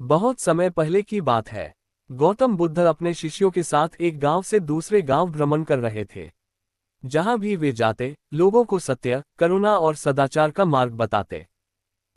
बहुत समय पहले की बात है। गौतम बुद्ध अपने शिष्यों के साथ एक गांव से दूसरे गांव भ्रमण कर रहे थे। जहां भी वे जाते, लोगों को सत्य, करुणा और सदाचार का मार्ग बताते।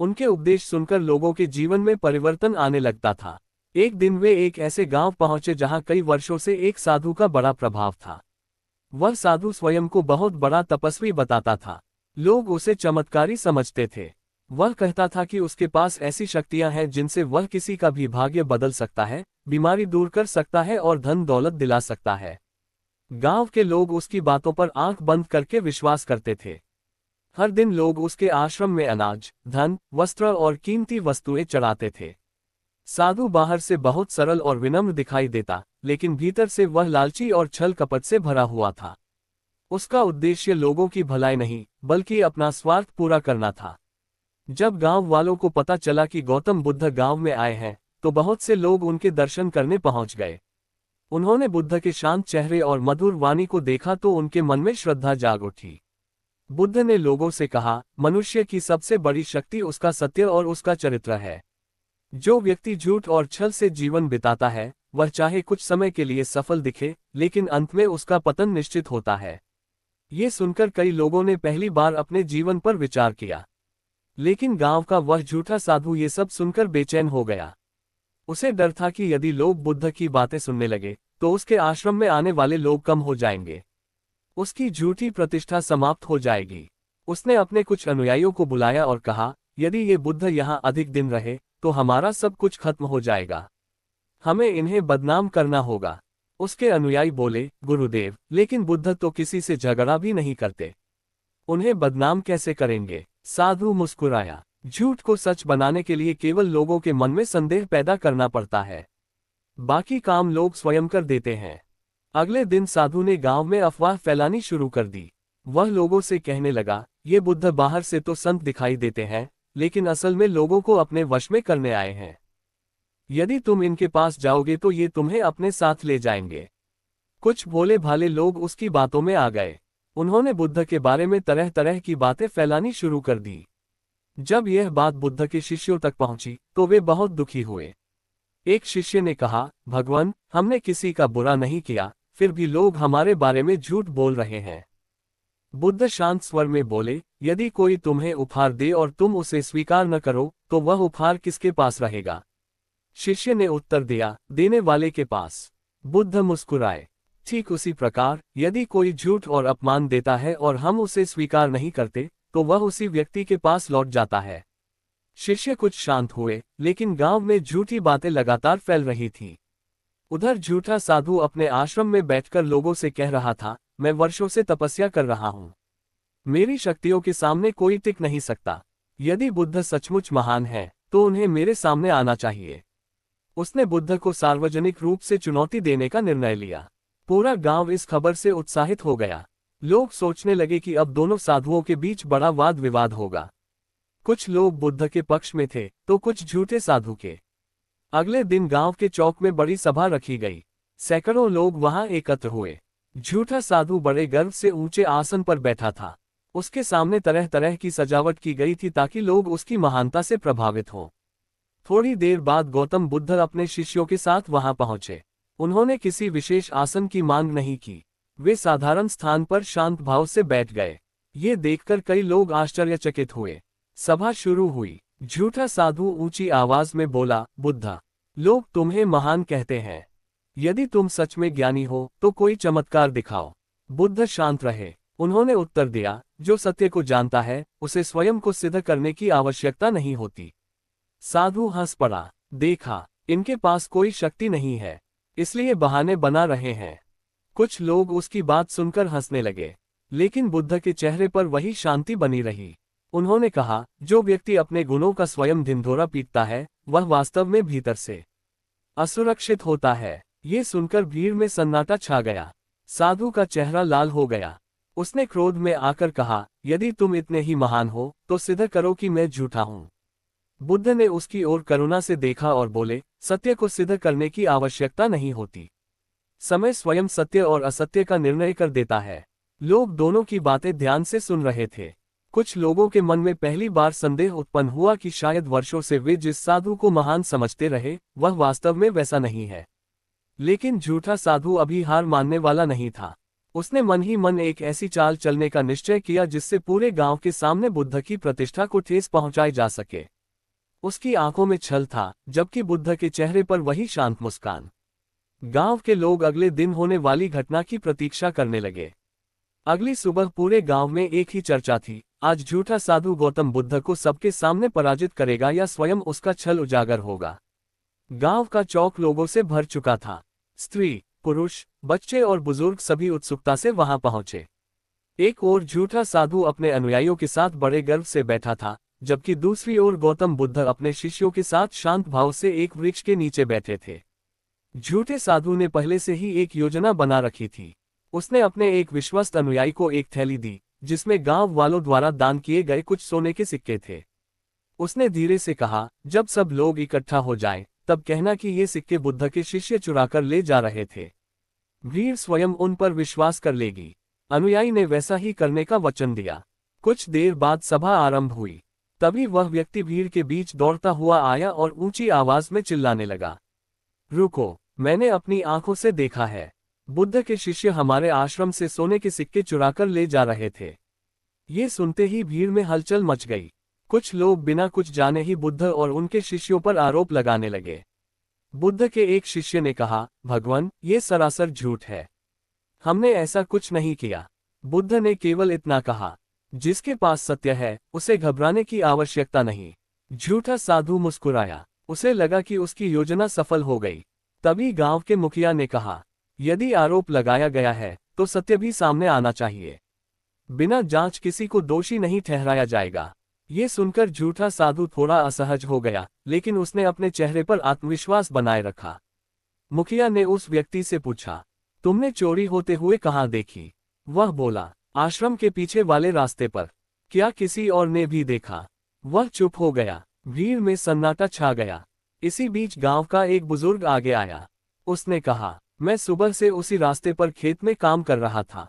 उनके उपदेश सुनकर लोगों के जीवन में परिवर्तन आने लगता था। एक दिन वे एक ऐसे गांव पहुंचे जहां कई वर्षों से एक साधु का बड़ा प्रभाव था। वह साधु स्वयं को बहुत बड़ा तपस्वी बताता था। लोग उसे चमत्कारी समझते थे। वह कहता था कि उसके पास ऐसी शक्तियां हैं जिनसे वह किसी का भी भाग्य बदल सकता है, बीमारी दूर कर सकता है और धन दौलत दिला सकता है। गांव के लोग उसकी बातों पर आंख बंद करके विश्वास करते थे। हर दिन लोग उसके आश्रम में अनाज, धन, वस्त्र और कीमती वस्तुएं चढ़ाते थे। साधु बाहर से बहुत सरल और विनम्र दिखाई देता, लेकिन भीतर से वह लालची और छल कपट से भरा हुआ था। उसका उद्देश्य लोगों की भलाई नहीं, बल्कि अपना स्वार्थ पूरा करना था। जब गांव वालों को पता चला कि गौतम बुद्ध गांव में आए हैं, तो बहुत से लोग उनके दर्शन करने पहुंच गए। उन्होंने बुद्ध के शांत चेहरे और मधुर वाणी को देखा तो उनके मन में श्रद्धा जाग उठी। बुद्ध ने लोगों से कहा, मनुष्य की सबसे बड़ी शक्ति उसका सत्य और उसका चरित्र है। जो व्यक्ति झूठ और छल से जीवन बिताता है, वह चाहे कुछ समय के लिए सफल दिखे, लेकिन अंत में उसका पतन निश्चित होता है। ये सुनकर कई लोगों ने पहली बार अपने जीवन पर विचार किया। लेकिन गांव का वह झूठा साधु ये सब सुनकर बेचैन हो गया। उसे डर था कि यदि लोग बुद्ध की बातें सुनने लगे, तो उसके आश्रम में आने वाले लोग कम हो जाएंगे। उसकी झूठी प्रतिष्ठा समाप्त हो जाएगी। उसने अपने कुछ अनुयायियों को बुलाया और कहा, यदि ये बुद्ध यहाँ अधिक दिन रहे, तो हमारा सब कुछ खत्म हो जाएगा। हमें इन्हें बदनाम करना होगा। उसके अनुयायी बोले, गुरुदेव, लेकिन बुद्ध तो किसी से झगड़ा भी नहीं करते। उन्हें बदनाम कैसे करेंगे? साधु मुस्कुराया। झूठ को सच बनाने के लिए केवल लोगों के मन में संदेह पैदा करना पड़ता है। बाकी काम लोग स्वयं कर देते हैं। अगले दिन साधु ने गांव में अफवाह फैलानी शुरू कर दी। वह लोगों से कहने लगा, ये बुद्ध बाहर से तो संत दिखाई देते हैं, लेकिन असल में लोगों को अपने वश में करने आए हैं। यदि तुम इनके पास जाओगे तो ये तुम्हें अपने साथ ले जाएंगे। कुछ भोले भाले लोग उसकी बातों में आ गए। उन्होंने बुद्ध के बारे में तरह तरह की बातें फैलानी शुरू कर दी। जब यह बात बुद्ध के शिष्यों तक पहुंची, तो वे बहुत दुखी हुए। एक शिष्य ने कहा, भगवान, हमने किसी का बुरा नहीं किया, फिर भी लोग हमारे बारे में झूठ बोल रहे हैं। बुद्ध शांत स्वर में बोले, यदि कोई तुम्हें उपहार दे और तुम उसे स्वीकार न करो, तो वह उपहार किसके पास रहेगा? शिष्य ने उत्तर दिया, देने वाले के पास। बुद्ध मुस्कुराए। ठीक उसी प्रकार, यदि कोई झूठ और अपमान देता है और हम उसे स्वीकार नहीं करते, तो वह उसी व्यक्ति के पास लौट जाता है। शिष्य कुछ शांत हुए, लेकिन गांव में झूठी बातें लगातार फैल रही थीं। उधर झूठा साधु अपने आश्रम में बैठकर लोगों से कह रहा था, मैं वर्षों से तपस्या कर रहा हूं। मेरी शक्तियों के सामने कोई टिक नहीं सकता। यदि बुद्ध सचमुच महान है, तो उन्हें मेरे सामने आना चाहिए। उसने बुद्ध को सार्वजनिक रूप से चुनौती देने का निर्णय लिया। पूरा गांव इस खबर से उत्साहित हो गया। लोग सोचने लगे कि अब दोनों साधुओं के बीच बड़ा वाद विवाद होगा। कुछ लोग बुद्ध के पक्ष में थे, तो कुछ झूठे साधु के। अगले दिन गांव के चौक में बड़ी सभा रखी गई। सैकड़ों लोग वहां एकत्र हुए। झूठा साधु बड़े गर्व से ऊंचे आसन पर बैठा था। उसके सामने तरह तरह की सजावट की गई थी ताकि लोग उसकी महानता से प्रभावित हों। थोड़ी देर बाद गौतम बुद्ध अपने शिष्यों के साथ वहां पहुंचे। उन्होंने किसी विशेष आसन की मांग नहीं की। वे साधारण स्थान पर शांत भाव से बैठ गए। ये देखकर कई लोग आश्चर्यचकित हुए। सभा शुरू हुई। झूठा साधु ऊंची आवाज में बोला, बुद्ध, लोग तुम्हें महान कहते हैं। यदि तुम सच में ज्ञानी हो, तो कोई चमत्कार दिखाओ। बुद्ध शांत रहे। उन्होंने उत्तर दिया, जो सत्य को जानता है, उसे स्वयं को सिद्ध करने की आवश्यकता नहीं होती। साधु हंस पड़ा। देखा, इनके पास कोई शक्ति नहीं है, इसलिए बहाने बना रहे हैं। कुछ लोग उसकी बात सुनकर हंसने लगे, लेकिन बुद्ध के चेहरे पर वही शांति बनी रही। उन्होंने कहा, जो व्यक्ति अपने गुणों का स्वयं ढिंढोरा पीटता है, वह वास्तव में भीतर से असुरक्षित होता है। ये सुनकर भीड़ में सन्नाटा छा गया। साधु का चेहरा लाल हो गया। उसने क्रोध में आकर कहा, यदि तुम इतने ही महान हो, तो सिद्ध करो कि मैं झूठा हूं। बुद्ध ने उसकी ओर करुणा से देखा और बोले, सत्य को सिद्ध करने की आवश्यकता नहीं होती। समय स्वयं सत्य और असत्य का निर्णय कर देता है। लोग दोनों की बातें ध्यान से सुन रहे थे। कुछ लोगों के मन में पहली बार संदेह उत्पन्न हुआ कि शायद वर्षों से वे जिस साधु को महान समझते रहे, वह वास्तव में वैसा नहीं है। लेकिन झूठा साधु अभी हार मानने वाला नहीं था। उसने मन ही मन एक ऐसी चाल चलने का निश्चय किया जिससे पूरे गांव के सामने बुद्ध की प्रतिष्ठा को ठेस पहुंचाई जा सके। उसकी आंखों में छल था, जबकि बुद्ध के चेहरे पर वही शांत मुस्कान। गांव के लोग अगले दिन होने वाली घटना की प्रतीक्षा करने लगे। अगली सुबह पूरे गांव में एक ही चर्चा थी, आज झूठा साधु गौतम बुद्ध को सबके सामने पराजित करेगा या स्वयं उसका छल उजागर होगा। गांव का चौक लोगों से भर चुका था। स्त्री, पुरुष, बच्चे और बुजुर्ग सभी उत्सुकता से वहां पहुंचे। एक ओर झूठा साधु अपने अनुयायियों के साथ बड़े गर्व से बैठा था, जबकि दूसरी ओर गौतम बुद्ध अपने शिष्यों के साथ शांत भाव से एक वृक्ष के नीचे बैठे थे। झूठे साधु ने पहले से ही एक योजना बना रखी थी। उसने अपने एक विश्वस्त अनुयायी को एक थैली दी, जिसमें गांव वालों द्वारा दान किए गए कुछ सोने के सिक्के थे। उसने धीरे से कहा, जब सब लोग इकट्ठा हो जाएं, तब कहना कि ये सिक्के बुद्ध के शिष्य चुराकर ले जा रहे थे। भीड़ स्वयं उन पर विश्वास कर लेगी। अनुयायी ने वैसा ही करने का वचन दिया। कुछ देर बाद सभा आरंभ हुई। तभी वह व्यक्ति भीड़ के बीच दौड़ता हुआ आया और ऊंची आवाज में चिल्लाने लगा, रुको, मैंने अपनी आंखों से देखा है। बुद्ध के शिष्य हमारे आश्रम से सोने के सिक्के चुराकर ले जा रहे थे। ये सुनते ही भीड़ में हलचल मच गई। कुछ लोग बिना कुछ जाने ही बुद्ध और उनके शिष्यों पर आरोप लगाने लगे। बुद्ध के एक शिष्य ने कहा, भगवान, ये सरासर झूठ है। हमने ऐसा कुछ नहीं किया। बुद्ध ने केवल इतना कहा, जिसके पास सत्य है, उसे घबराने की आवश्यकता नहीं। झूठा साधु मुस्कुराया। उसे लगा कि उसकी योजना सफल हो गई। तभी गांव के मुखिया ने कहा, यदि आरोप लगाया गया है, तो सत्य भी सामने आना चाहिए। बिना जांच किसी को दोषी नहीं ठहराया जाएगा। ये सुनकर झूठा साधु थोड़ा असहज हो गया, लेकिन उसने अपने चेहरे पर आत्मविश्वास बनाए रखा। मुखिया ने उस व्यक्ति से पूछा, तुमने चोरी होते हुए कहाँ देखी? वह बोला, आश्रम के पीछे वाले रास्ते पर। क्या किसी और ने भी देखा? वह चुप हो गया। भीड़ में सन्नाटा छा गया। इसी बीच गांव का एक बुजुर्ग आगे आया। उसने कहा, मैं सुबह से उसी रास्ते पर खेत में काम कर रहा था।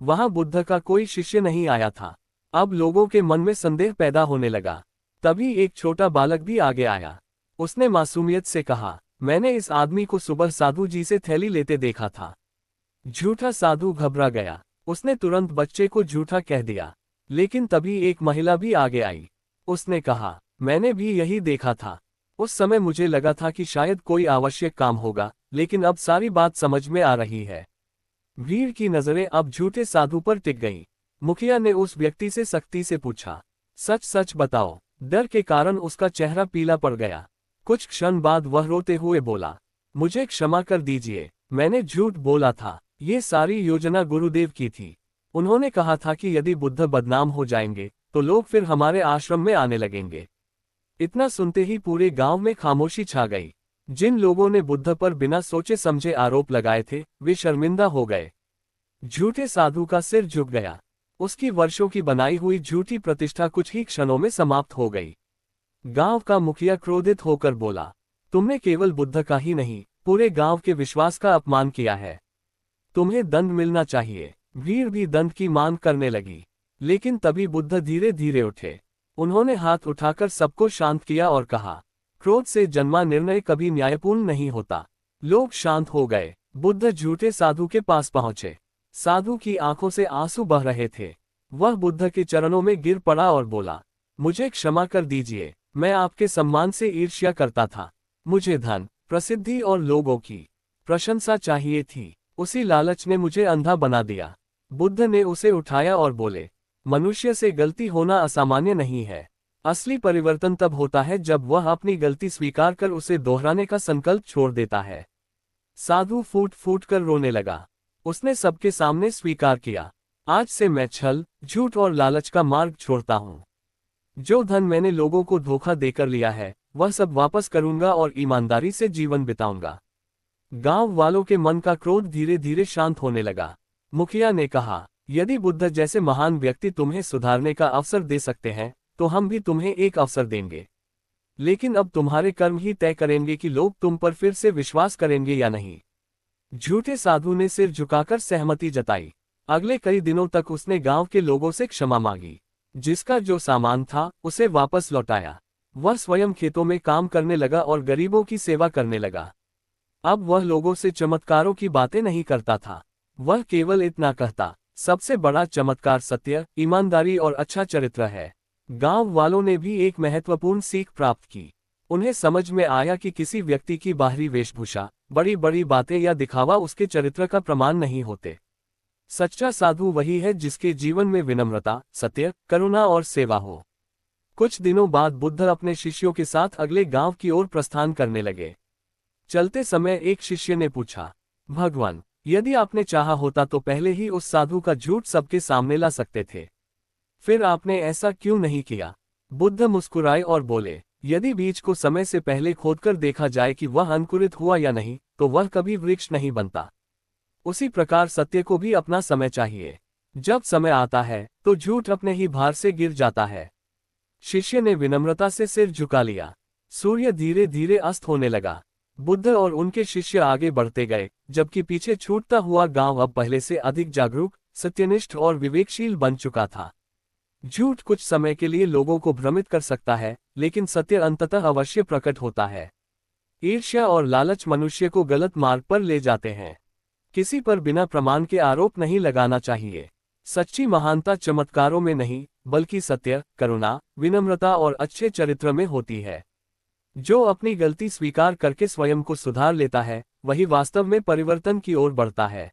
वहां बुद्ध का कोई शिष्य नहीं आया था। अब लोगों के मन में संदेह पैदा होने लगा। तभी एक छोटा बालक भी आगे आया। उसने मासूमियत से कहा, मैंने इस आदमी को सुबह साधु जी से थैली लेते देखा था। झूठा साधु घबरा गया। उसने तुरंत बच्चे को झूठा कह दिया। लेकिन तभी एक महिला भी आगे आई। उसने कहा, मैंने भी यही देखा था। उस समय मुझे लगा था कि शायद कोई आवश्यक काम होगा, लेकिन अब सारी बात समझ में आ रही है। भीड़ की नजरें अब झूठे साधु पर टिक गईं। मुखिया ने उस व्यक्ति से सख्ती से पूछा, सच सच बताओ। डर के कारण उसका चेहरा पीला पड़ गया। कुछ क्षण बाद वह रोते हुए बोला, मुझे क्षमा कर दीजिए, मैंने झूठ बोला था। ये सारी योजना गुरुदेव की थी। उन्होंने कहा था कि यदि बुद्ध बदनाम हो जाएंगे, तो लोग फिर हमारे आश्रम में आने लगेंगे। इतना सुनते ही पूरे गांव में खामोशी छा गई। जिन लोगों ने बुद्ध पर बिना सोचे समझे आरोप लगाए थे, वे शर्मिंदा हो गए। झूठे साधु का सिर झुक गया। उसकी वर्षों की बनाई हुई झूठी प्रतिष्ठा कुछ ही क्षणों में समाप्त हो गई। गांव का मुखिया क्रोधित होकर बोला, तुमने केवल बुद्ध का ही नहीं, पूरे गांव के विश्वास का अपमान किया है। तुम्हें दंड मिलना चाहिए। भीड़ भी दंड की मांग करने लगी। लेकिन तभी बुद्ध धीरे धीरे उठे। उन्होंने हाथ उठाकर सबको शांत किया और कहा, क्रोध से जन्मा निर्णय कभी न्यायपूर्ण नहीं होता। लोग शांत हो गए। बुद्ध झूठे साधु के पास पहुंचे। साधु की आंखों से आंसू बह रहे थे। वह बुद्ध के चरणों में गिर पड़ा और बोला, मुझे क्षमा कर दीजिए, मैं आपके सम्मान से ईर्ष्या करता था। मुझे धन, प्रसिद्धि और लोगों की प्रशंसा चाहिए थी। उसी लालच ने मुझे अंधा बना दिया। बुद्ध ने उसे उठाया और बोले, मनुष्य से गलती होना असामान्य नहीं है। असली परिवर्तन तब होता है जब वह अपनी गलती स्वीकार कर उसे दोहराने का संकल्प छोड़ देता है। साधु फूट फूट कर रोने लगा। उसने सबके सामने स्वीकार किया, आज से मैं छल, झूठ और लालच का मार्ग छोड़ता हूँ। जो धन मैंने लोगों को धोखा देकर लिया है, वह सब वापस करूंगा और ईमानदारी से जीवन बिताऊंगा। गांव वालों के मन का क्रोध धीरे धीरे शांत होने लगा। मुखिया ने कहा, यदि बुद्ध जैसे महान व्यक्ति तुम्हें सुधारने का अवसर दे सकते हैं, तो हम भी तुम्हें एक अवसर देंगे। लेकिन अब तुम्हारे कर्म ही तय करेंगे कि लोग तुम पर फिर से विश्वास करेंगे या नहीं। झूठे साधु ने सिर झुकाकर सहमति जताई। अगले कई दिनों तक उसने गांव के लोगों से क्षमा मांगी। जिसका जो सामान था उसे वापस लौटाया। वह स्वयं खेतों में काम करने लगा और गरीबों की सेवा करने लगा। अब वह लोगों से चमत्कारों की बातें नहीं करता था, वह केवल इतना कहता, सबसे बड़ा चमत्कार सत्य, ईमानदारी और अच्छा चरित्र है। गांव वालों ने भी एक महत्वपूर्ण सीख प्राप्त की। उन्हें समझ में आया कि किसी व्यक्ति की बाहरी वेशभूषा, बड़ी बड़ी बातें या दिखावा उसके चरित्र का प्रमाण नहीं होते। सच्चा साधु वही है जिसके जीवन में विनम्रता, सत्य, करुणा और सेवा हो। कुछ दिनों बाद बुद्ध अपने शिष्यों के साथ अगले गांव की ओर प्रस्थान करने लगे। चलते समय एक शिष्य ने पूछा, भगवान, यदि आपने चाहा होता तो पहले ही उस साधु का झूठ सबके सामने ला सकते थे, फिर आपने ऐसा क्यों नहीं किया? बुद्ध मुस्कुराए और बोले, यदि बीज को समय से पहले खोदकर देखा जाए कि वह अंकुरित हुआ या नहीं, तो वह कभी वृक्ष नहीं बनता। उसी प्रकार सत्य को भी अपना समय चाहिए। जब समय आता है तो झूठ अपने ही भार से गिर जाता है। शिष्य ने विनम्रता से सिर झुका लिया। सूर्य धीरे धीरे अस्त होने लगा। बुद्ध और उनके शिष्य आगे बढ़ते गए, जबकि पीछे छूटता हुआ गांव अब पहले से अधिक जागरूक, सत्यनिष्ठ और विवेकशील बन चुका था। झूठ कुछ समय के लिए लोगों को भ्रमित कर सकता है, लेकिन सत्य अंततः अवश्य प्रकट होता है। ईर्ष्या और लालच मनुष्य को गलत मार्ग पर ले जाते हैं। किसी पर बिना प्रमाण के आरोप नहीं लगाना चाहिए। सच्ची महानता चमत्कारों में नहीं, बल्कि सत्य, करुणा, विनम्रता और अच्छे चरित्र में होती है। जो अपनी गलती स्वीकार करके स्वयं को सुधार लेता है, वही वास्तव में परिवर्तन की ओर बढ़ता है।